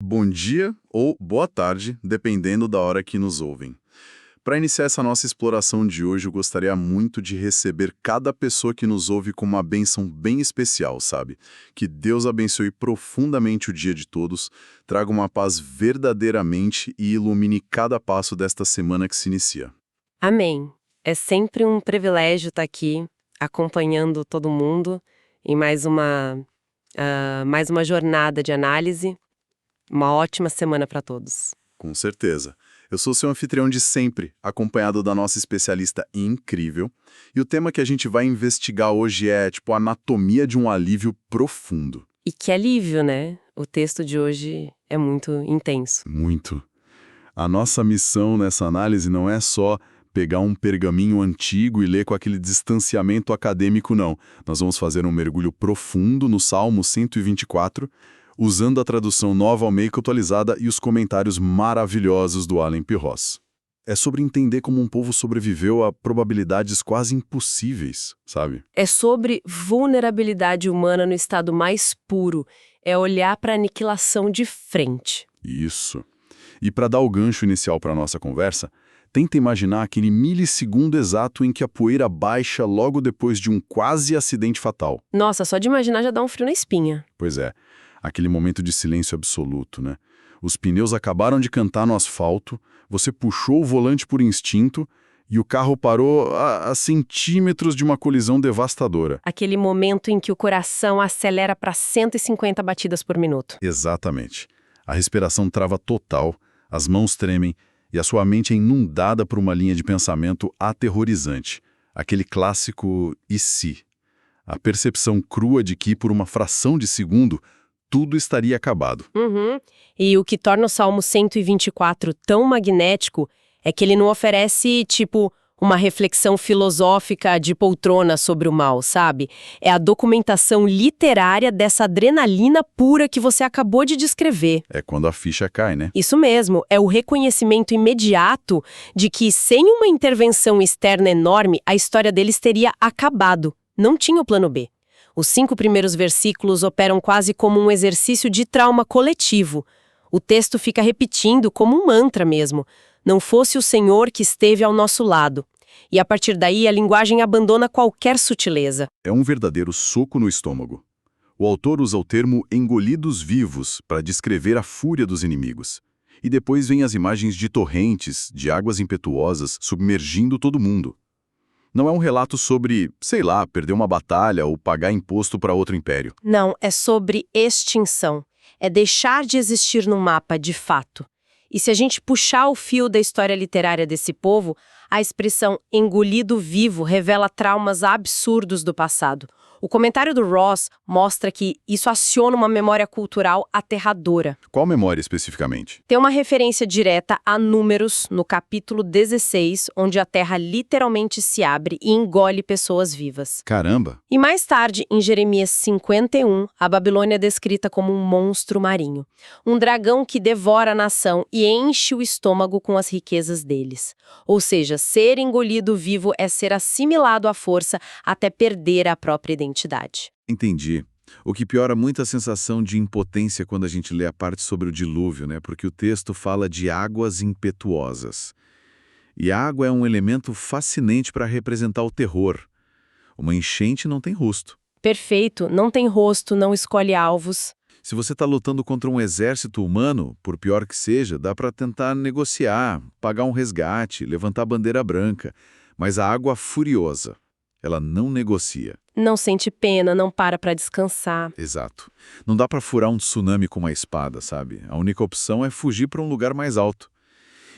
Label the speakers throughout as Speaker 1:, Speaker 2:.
Speaker 1: bom dia ou boa tarde, dependendo da hora que nos ouvem. Para iniciar essa nossa exploração de hoje, eu gostaria muito de receber cada pessoa que nos ouve com uma bênção bem especial, sabe? Que Deus abençoe profundamente o dia de todos, traga uma paz verdadeiramente e ilumine cada passo desta semana que se inicia.
Speaker 2: Amém. É sempre um privilégio estar aqui, acompanhando todo mundo em mais uma jornada de análise. Uma ótima semana para todos.
Speaker 1: Com certeza. Eu sou seu anfitrião de sempre, acompanhado da nossa especialista incrível. E o tema que a gente vai investigar hoje é, a anatomia de um alívio profundo.
Speaker 2: E que alívio, né? O texto de hoje é muito intenso.
Speaker 1: Muito. A nossa missão nessa análise não é só pegar um pergaminho antigo e ler com aquele distanciamento acadêmico, não. Nós vamos fazer um mergulho profundo no Salmo 124, usando a tradução Nova Almeida atualizada e os comentários maravilhosos do Allen P. Ross. É sobre entender como um povo sobreviveu a probabilidades quase impossíveis, sabe?
Speaker 2: É sobre vulnerabilidade humana no estado mais puro. É olhar para a aniquilação de frente.
Speaker 1: Isso. E para dar o gancho inicial para a nossa conversa, tenta imaginar aquele milissegundo exato em que a poeira baixa logo depois de um quase acidente fatal.
Speaker 2: Nossa, só de imaginar já dá um frio na espinha.
Speaker 1: Pois é. Aquele momento de silêncio absoluto, né? Os pneus acabaram de cantar no asfalto, você puxou o volante por instinto e o carro parou a centímetros de uma colisão devastadora.
Speaker 2: Aquele momento em que o coração acelera para 150 batidas por minuto.
Speaker 1: Exatamente. A respiração trava total, as mãos tremem e a sua mente é inundada por uma linha de pensamento aterrorizante. Aquele clássico "e se?". A percepção crua de que, por uma fração de segundo, tudo estaria acabado.
Speaker 2: E o que torna o Salmo 124 tão magnético é que ele não oferece, uma reflexão filosófica de poltrona sobre o mal, sabe? É a documentação literária dessa adrenalina pura que você acabou de descrever.
Speaker 1: É quando a ficha cai, né?
Speaker 2: Isso mesmo, é o reconhecimento imediato de que, sem uma intervenção externa enorme, a história deles teria acabado. Não tinha o plano B. Os 5 primeiros versículos operam quase como um exercício de trauma coletivo. O texto fica repetindo como um mantra mesmo. Não fosse o Senhor que esteve ao nosso lado. E a partir daí a linguagem abandona qualquer sutileza.
Speaker 1: É um verdadeiro soco no estômago. O autor usa o termo engolidos vivos para descrever a fúria dos inimigos. E depois vem as imagens de torrentes, de águas impetuosas submergindo todo mundo. Não é um relato sobre, perder uma batalha ou pagar imposto para outro império.
Speaker 2: Não, é sobre extinção. É deixar de existir no mapa, de fato. E se a gente puxar o fio da história literária desse povo, a expressão engolido vivo revela traumas absurdos do passado. O comentário do Ross mostra que isso aciona uma memória cultural aterradora.
Speaker 1: Qual memória especificamente?
Speaker 2: Tem uma referência direta a Números, no capítulo 16, onde a terra literalmente se abre e engole pessoas vivas.
Speaker 1: Caramba!
Speaker 2: E mais tarde, em Jeremias 51, a Babilônia é descrita como um monstro marinho. Um dragão que devora a nação e enche o estômago com as riquezas deles. Ou seja, ser engolido vivo é ser assimilado à força até perder a própria identidade.
Speaker 1: Entendi. O que piora muito a sensação de impotência quando a gente lê a parte sobre o dilúvio, né? Porque o texto fala de águas impetuosas. E a água é um elemento fascinante para representar o terror. Uma enchente não tem rosto.
Speaker 2: Perfeito, não tem rosto, não escolhe alvos.
Speaker 1: Se você está lutando contra um exército humano, por pior que seja, dá para tentar negociar, pagar um resgate, levantar a bandeira branca. Mas a água furiosa, ela não negocia.
Speaker 2: Não sente pena, não para descansar.
Speaker 1: Exato. Não dá para furar um tsunami com uma espada, sabe? A única opção é fugir para um lugar mais alto.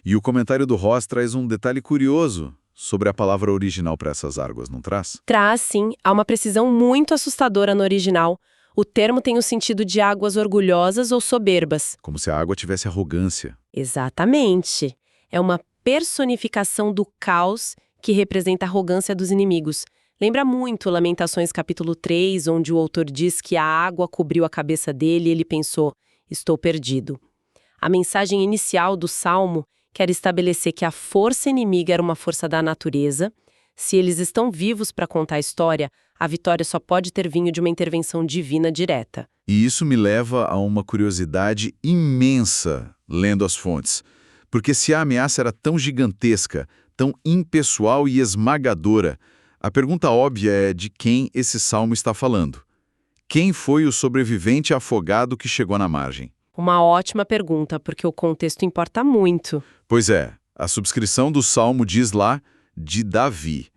Speaker 1: E o comentário do Ross traz um detalhe curioso sobre a palavra original para essas águas, não traz?
Speaker 2: Traz, sim. Há uma precisão muito assustadora no original. O termo tem o sentido de águas orgulhosas ou soberbas.
Speaker 1: Como se a água tivesse arrogância.
Speaker 2: Exatamente. É uma personificação do caos que representa a arrogância dos inimigos. Lembra muito Lamentações capítulo 3, onde o autor diz que a água cobriu a cabeça dele e ele pensou, estou perdido. A mensagem inicial do Salmo quer estabelecer que a força inimiga era uma força da natureza. Se eles estão vivos para contar a história, a vitória só pode ter vindo de uma intervenção divina direta.
Speaker 3: E isso me leva a uma curiosidade imensa lendo as fontes. Porque se a ameaça era tão gigantesca, tão impessoal e esmagadora, a pergunta óbvia é de quem esse salmo está falando. Quem foi o sobrevivente afogado que chegou na margem?
Speaker 2: Uma ótima pergunta, porque o contexto importa muito.
Speaker 3: Pois é, a subscrição do salmo diz lá de Davi.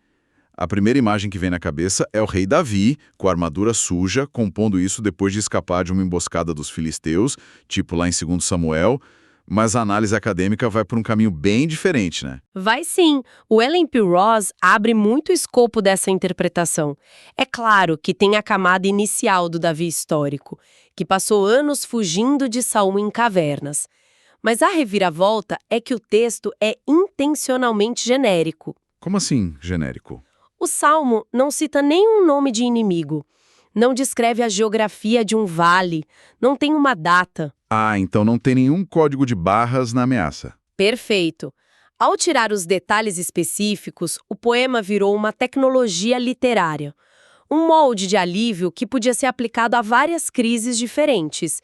Speaker 3: A primeira imagem que vem na cabeça é o rei Davi, com a armadura suja, compondo isso depois de escapar de uma emboscada dos filisteus, tipo lá em 2 Samuel, mas a análise acadêmica vai por um caminho bem diferente, né?
Speaker 2: Vai sim. O Ellen P. Ross abre muito o escopo dessa interpretação. É claro que tem a camada inicial do Davi histórico, que passou anos fugindo de Saul em cavernas. Mas a reviravolta é que o texto é intencionalmente genérico.
Speaker 3: Como assim, genérico?
Speaker 2: O Salmo não cita nenhum nome de inimigo, não descreve a geografia de um vale, não tem uma data.
Speaker 3: Ah, então não tem nenhum código de barras na ameaça.
Speaker 2: Perfeito. Ao tirar os detalhes específicos, o poema virou uma tecnologia literária. Um molde de alívio que podia ser aplicado a várias crises diferentes.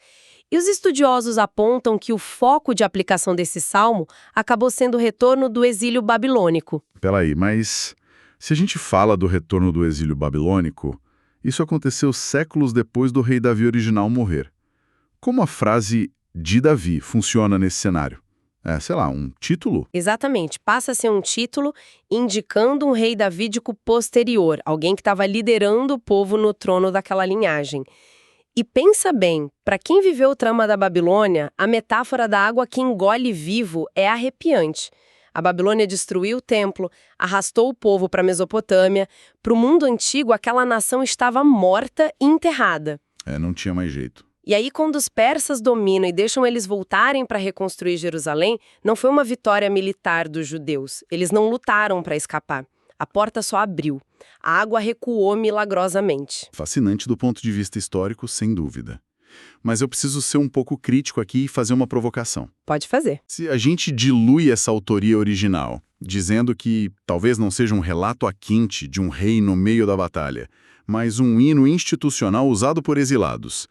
Speaker 2: E os estudiosos apontam que o foco de aplicação desse salmo acabou sendo o retorno do exílio babilônico.
Speaker 3: Peraí, mas se a gente fala do retorno do exílio babilônico, isso aconteceu séculos depois do rei Davi original morrer. Como a frase de Davi funciona nesse cenário? É, sei lá, um título?
Speaker 2: Exatamente, passa a ser um título indicando um rei davídico posterior, alguém que estava liderando o povo no trono daquela linhagem. E pensa bem, para quem viveu o trama da Babilônia, a metáfora da água que engole vivo é arrepiante. A Babilônia destruiu o templo, arrastou o povo para a Mesopotâmia. Para o mundo antigo, aquela nação estava morta e enterrada.
Speaker 3: Não tinha mais jeito.
Speaker 2: E aí, quando os persas dominam e deixam eles voltarem para reconstruir Jerusalém, não foi uma vitória militar dos judeus. Eles não lutaram para escapar. A porta só abriu. A água recuou milagrosamente.
Speaker 1: Fascinante do ponto de vista histórico, sem dúvida. Mas eu preciso ser um pouco crítico aqui e fazer uma provocação.
Speaker 2: Pode fazer.
Speaker 1: Se a gente dilui essa autoria original, dizendo que talvez não seja um relato a quinte de um rei no meio da batalha, mas um hino institucional usado por exilados,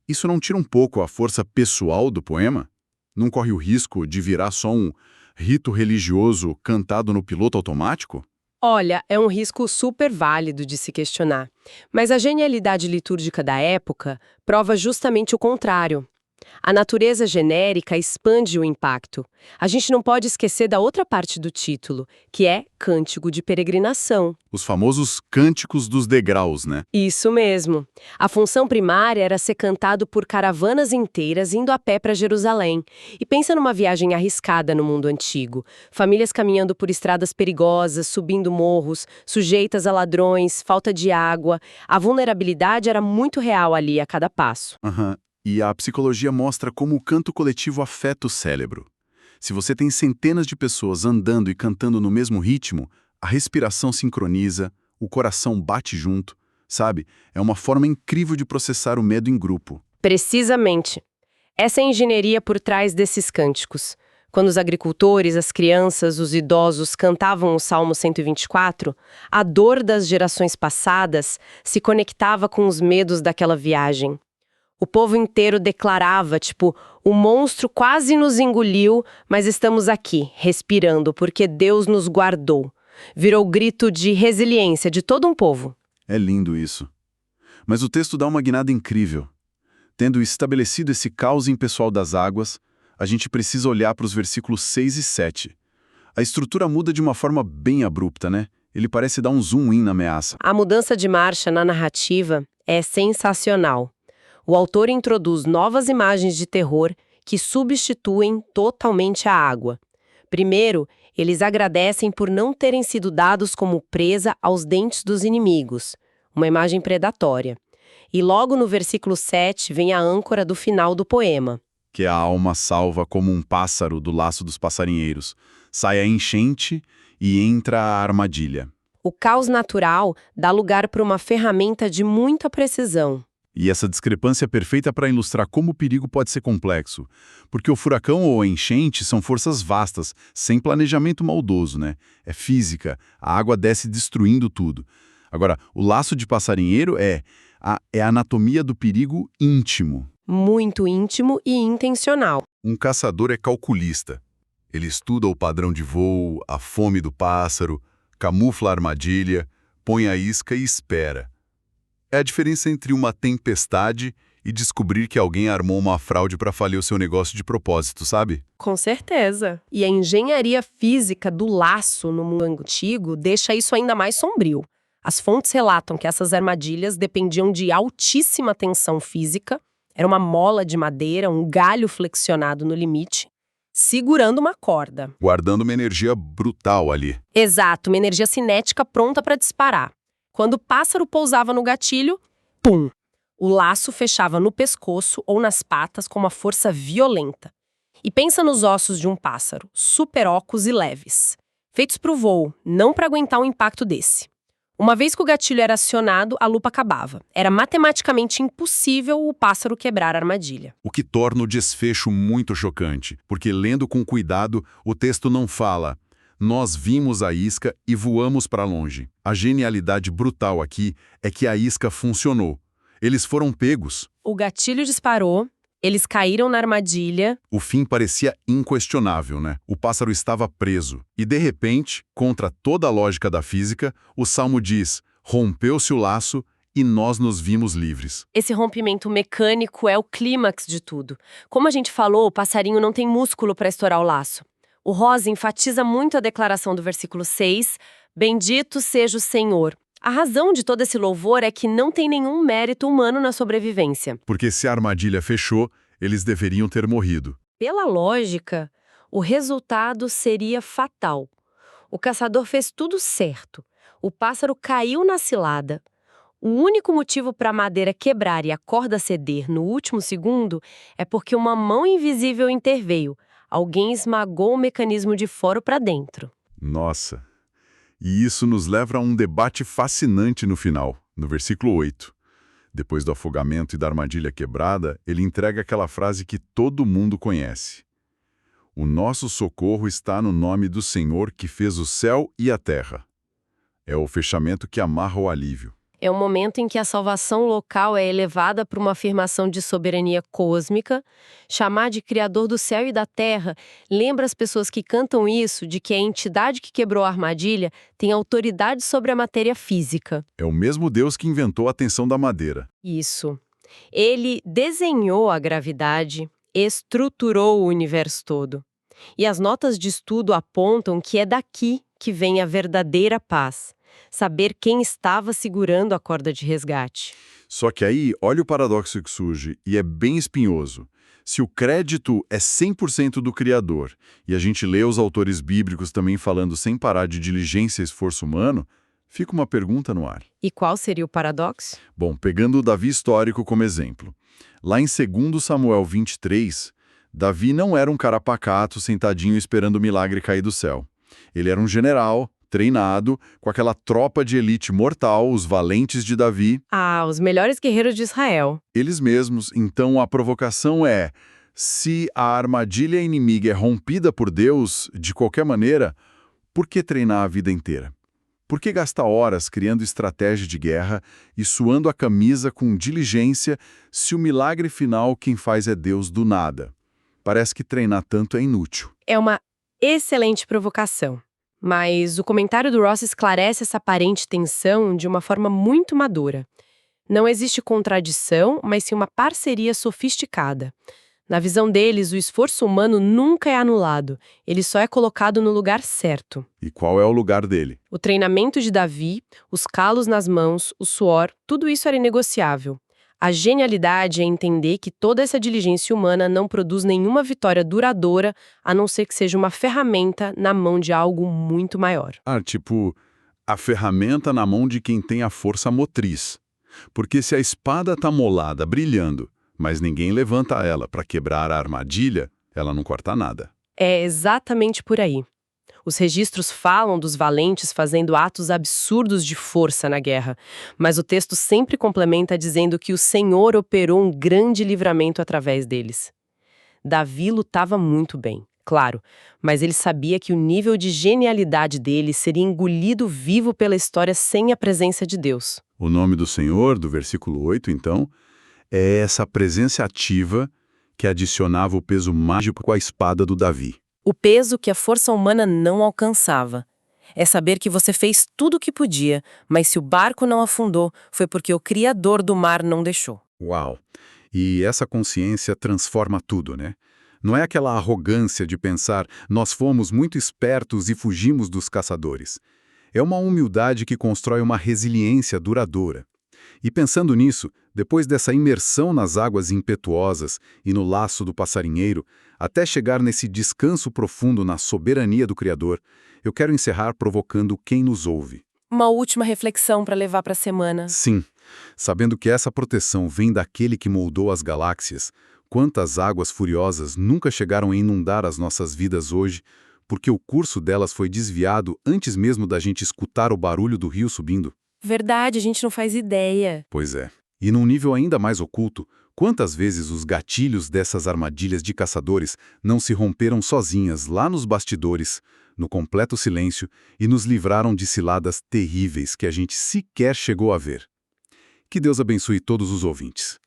Speaker 1: isso não tira um pouco a força pessoal do poema? Não corre o risco de virar só um rito religioso cantado no piloto automático?
Speaker 2: Olha, é um risco super válido de se questionar. Mas a genialidade litúrgica da época prova justamente o contrário. A natureza genérica expande o impacto. A gente não pode esquecer da outra parte do título, que é Cântico de Peregrinação.
Speaker 1: Os famosos cânticos dos degraus, né?
Speaker 2: Isso mesmo. A função primária era ser cantado por caravanas inteiras indo a pé para Jerusalém. E pensa numa viagem arriscada no mundo antigo. Famílias caminhando por estradas perigosas, subindo morros, sujeitas a ladrões, falta de água. A vulnerabilidade era muito real ali a cada passo.
Speaker 1: E a psicologia mostra como o canto coletivo afeta o cérebro. Se você tem centenas de pessoas andando e cantando no mesmo ritmo, a respiração sincroniza, o coração bate junto, sabe? É uma forma incrível de processar o medo em grupo.
Speaker 2: Precisamente. Essa é a engenharia por trás desses cânticos. Quando os agricultores, as crianças, os idosos cantavam o Salmo 124, a dor das gerações passadas se conectava com os medos daquela viagem. O povo inteiro declarava, o monstro quase nos engoliu, mas estamos aqui, respirando, porque Deus nos guardou. Virou grito de resiliência de todo um povo.
Speaker 1: É lindo isso. Mas o texto dá uma guinada incrível. Tendo estabelecido esse caos impessoal das águas, a gente precisa olhar para os versículos 6 e 7. A estrutura muda de uma forma bem abrupta, né? Ele parece dar um zoom in na ameaça.
Speaker 2: A mudança de marcha na narrativa é sensacional. O autor introduz novas imagens de terror que substituem totalmente a água. Primeiro, eles agradecem por não terem sido dados como presa aos dentes dos inimigos, uma imagem predatória. E logo no versículo 7 vem a âncora do final do poema.
Speaker 1: Que a alma salva como um pássaro do laço dos passarinheiros. Sai a enchente e entra a armadilha.
Speaker 2: O caos natural dá lugar para uma ferramenta de muita precisão.
Speaker 1: E essa discrepância é perfeita para ilustrar como o perigo pode ser complexo. Porque o furacão ou a enchente são forças vastas, sem planejamento maldoso, né? É física, a água desce destruindo tudo. Agora, o laço de passarinheiro é É a anatomia do perigo íntimo.
Speaker 2: Muito íntimo e intencional.
Speaker 1: Um caçador é calculista. Ele estuda o padrão de voo, a fome do pássaro, camufla a armadilha, põe a isca e espera. É a diferença entre uma tempestade e descobrir que alguém armou uma fraude para falir o seu negócio de propósito, sabe?
Speaker 2: Com certeza. E a engenharia física do laço no mundo antigo deixa isso ainda mais sombrio. As fontes relatam que essas armadilhas dependiam de altíssima tensão física, era uma mola de madeira, um galho flexionado no limite, segurando uma corda.
Speaker 1: Guardando uma energia brutal ali.
Speaker 2: Exato, uma energia cinética pronta para disparar. Quando o pássaro pousava no gatilho, pum! O laço fechava no pescoço ou nas patas com uma força violenta. E pensa nos ossos de um pássaro, super ocos e leves. Feitos para o voo, não para aguentar um impacto desse. Uma vez que o gatilho era acionado, a lupa acabava. Era matematicamente impossível o pássaro quebrar a armadilha.
Speaker 1: O que torna o desfecho muito chocante, porque lendo com cuidado, o texto não fala "nós vimos a isca e voamos para longe". A genialidade brutal aqui é que a isca funcionou. Eles foram pegos.
Speaker 2: O gatilho disparou, eles caíram na armadilha.
Speaker 1: O fim parecia inquestionável, né? O pássaro estava preso. E, de repente, contra toda a lógica da física, o Salmo diz: rompeu-se o laço e nós nos vimos livres.
Speaker 2: Esse rompimento mecânico é o clímax de tudo. Como a gente falou, o passarinho não tem músculo para estourar o laço. O Rosa enfatiza muito a declaração do versículo 6, bendito seja o Senhor. A razão de todo esse louvor é que não tem nenhum mérito humano na sobrevivência.
Speaker 1: Porque se a armadilha fechou, eles deveriam ter morrido.
Speaker 2: Pela lógica, o resultado seria fatal. O caçador fez tudo certo. O pássaro caiu na cilada. O único motivo para a madeira quebrar e a corda ceder no último segundo é porque uma mão invisível interveio. Alguém esmagou o mecanismo de fora para dentro.
Speaker 1: Nossa! E isso nos leva a um debate fascinante no final, no versículo 8. Depois do afogamento e da armadilha quebrada, ele entrega aquela frase que todo mundo conhece. O nosso socorro está no nome do Senhor que fez o céu e a terra. É o fechamento que amarra o alívio.
Speaker 2: É o momento em que a salvação local é elevada para uma afirmação de soberania cósmica. Chamar de Criador do céu e da terra lembra as pessoas que cantam isso de que a entidade que quebrou a armadilha tem autoridade sobre a matéria física.
Speaker 1: É o mesmo Deus que inventou a tensão da madeira.
Speaker 2: Isso. Ele desenhou a gravidade, estruturou o universo todo. E as notas de estudo apontam que é daqui que vem a verdadeira paz. Saber quem estava segurando a corda de resgate.
Speaker 1: Só que aí, olha o paradoxo que surge, e é bem espinhoso. Se o crédito é 100% do Criador, e a gente lê os autores bíblicos também falando sem parar de diligência e esforço humano, fica uma pergunta no ar.
Speaker 2: E qual seria o paradoxo?
Speaker 1: Bom, pegando o Davi histórico como exemplo. Lá em 2 Samuel 23, Davi não era um cara pacato, sentadinho esperando o milagre cair do céu. Ele era um general, treinado, com aquela tropa de elite mortal, os valentes de Davi.
Speaker 2: Ah, os melhores guerreiros de Israel.
Speaker 1: Eles mesmos. Então a provocação é, se a armadilha inimiga é rompida por Deus, de qualquer maneira, por que treinar a vida inteira? Por que gastar horas criando estratégia de guerra e suando a camisa com diligência, se o milagre final quem faz é Deus do nada? Parece que treinar tanto é inútil.
Speaker 2: É uma excelente provocação. Mas o comentário do Ross esclarece essa aparente tensão de uma forma muito madura. Não existe contradição, mas sim uma parceria sofisticada. Na visão deles, o esforço humano nunca é anulado, ele só é colocado no lugar certo.
Speaker 1: E qual é o lugar dele?
Speaker 2: O treinamento de Davi, os calos nas mãos, o suor, tudo isso era inegociável. A genialidade é entender que toda essa diligência humana não produz nenhuma vitória duradoura, a não ser que seja uma ferramenta na mão de algo muito maior.
Speaker 1: Tipo, a ferramenta na mão de quem tem a força motriz. Porque se a espada tá molada, brilhando, mas ninguém levanta ela para quebrar a armadilha, ela não corta nada.
Speaker 2: É exatamente por aí. Os registros falam dos valentes fazendo atos absurdos de força na guerra, mas o texto sempre complementa dizendo que o Senhor operou um grande livramento através deles. Davi lutava muito bem, claro, mas ele sabia que o nível de genialidade dele seria engolido vivo pela história sem a presença de Deus.
Speaker 1: O nome do Senhor, do versículo 8, então, é essa presença ativa que adicionava o peso mágico com a espada do Davi.
Speaker 2: O peso que a força humana não alcançava. É saber que você fez tudo o que podia, mas se o barco não afundou, foi porque o Criador do mar não deixou.
Speaker 1: Uau! E essa consciência transforma tudo, né? Não é aquela arrogância de pensar, nós fomos muito espertos e fugimos dos caçadores. É uma humildade que constrói uma resiliência duradoura. E pensando nisso, depois dessa imersão nas águas impetuosas e no laço do passarinheiro, até chegar nesse descanso profundo na soberania do Criador, eu quero encerrar provocando quem nos ouve.
Speaker 2: Uma última reflexão para levar para a semana.
Speaker 1: Sim, sabendo que essa proteção vem daquele que moldou as galáxias, quantas águas furiosas nunca chegaram a inundar as nossas vidas hoje, porque o curso delas foi desviado antes mesmo da gente escutar o barulho do rio subindo?
Speaker 2: Verdade, a gente não faz ideia.
Speaker 1: Pois é. E num nível ainda mais oculto, quantas vezes os gatilhos dessas armadilhas de caçadores não se romperam sozinhas lá nos bastidores, no completo silêncio, e nos livraram de ciladas terríveis que a gente sequer chegou a ver. Que Deus abençoe todos os ouvintes.